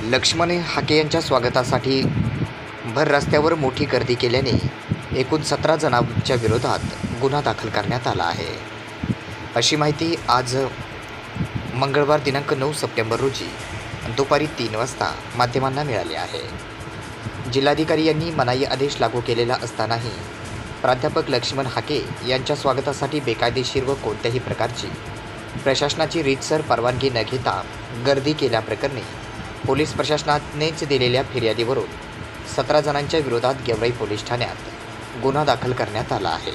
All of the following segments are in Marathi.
लक्ष्मण हाके यांच्या स्वागतासाठी भर रस्त्यावर मोठी गर्दी केल्याने एकूण 17 जणांच्या विरोधात गुन्हा दाखल करण्यात आला आहे, अशी माहिती आज मंगळवार दिनांक 9 सप्टेंबर रोजी दुपारी 3 वाजता माध्यमांना मिळाली आहे। जिल्हाधिकारी यांनी मनाई आदेश लागू केलेला असतानाही प्राध्यापक लक्ष्मण हाके यांच्या स्वागतासाठी बेकायदेशीर व कोणत्याही प्रकारची प्रशासनाची रीतसर परवानगी न घेता गर्दी केल्याप्रकरणी पोलीस प्रशासनानेच दिलेल्या फिर्यादीवरून 17 जणांच्या विरोधात गेवराई पोलीस ठाण्यात गुन्हा दाखल करण्यात आला आहे।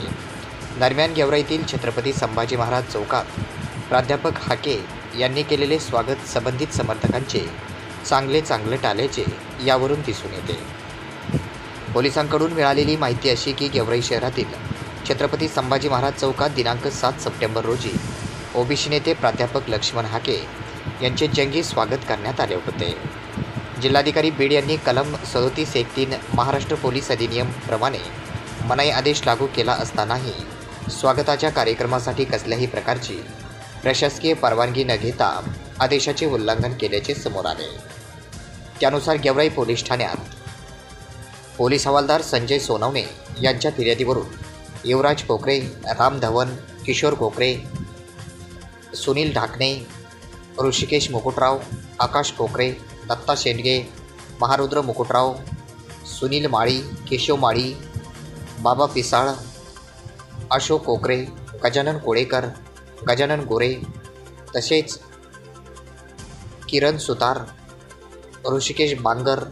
दरम्यान गेवराईतील छत्रपती संभाजी महाराज चौकात प्राध्यापक हाके यांनी केलेले स्वागत संबंधित समर्थकांचे चांगले टाळल्याचे यावरून दिसून येते। पोलिसांकडून मिळालेली माहिती अशी की गेवराई शहरातील छत्रपती संभाजी महाराज चौकात दिनांक 7 सप्टेंबर रोजी ओबीसी नेते प्राध्यापक लक्ष्मण हाके यांचे जंगी स्वागत करण्यात आले होते। जिल्हाधिकारी बीड यांनी कलम 37(1)(3) महाराष्ट्र पोलीस अधिनियम प्रमाणे मनाई आदेश लागू केला असतानाही स्वागताच्या कार्यक्रमासाठी कसल्याही प्रकारची प्रशासकीय परवानगी न घेता आदेशाचे उल्लंघन केल्याचे समोर आले। त्यानुसार गेवराई पोलीस ठाण्यात पोलीस हवालदार संजय सोनवणे यांच्या फिर्यादीवरून युवराज कोकरे, राम धवन, किशोर कोकरे, सुनील ढाकणे, ऋषिकेश मुकुटराव, आकाश कोकरे, दत्ता शेंडगे, महारुद्र मुकुटराव, सुनील माळी, केशव माळी, बाबा पिसाळ, अशोक कोकरे, गजानन कोळेकर, गजानन गोरे तसेच किरण सुतार, ऋषिकेश बांगर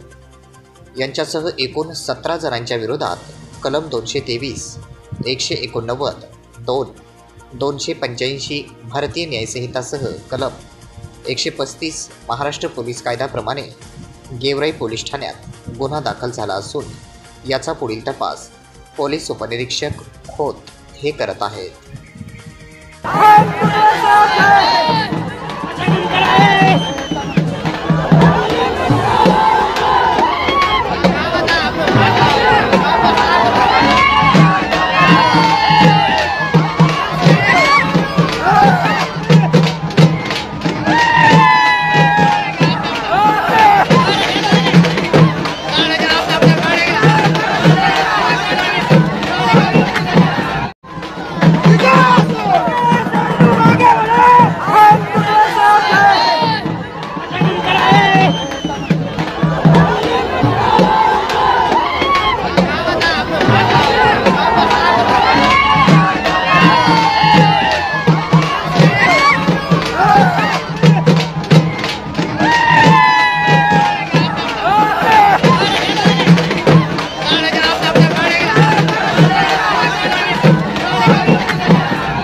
यांच्यासह एकूण 17 जणांच्या विरोधात कलम 223, 189, 2, 285 भारतीय न्यायसंहितासह कलम 135 महाराष्ट्र पोलीस कायद्याप्रमाणे गेवराई पोलीस ठाण्यात गुन्हा दाखल झाला असून याचा पुढील तपास पोलीस उपनिरीक्षक खोत हे करत आहेत।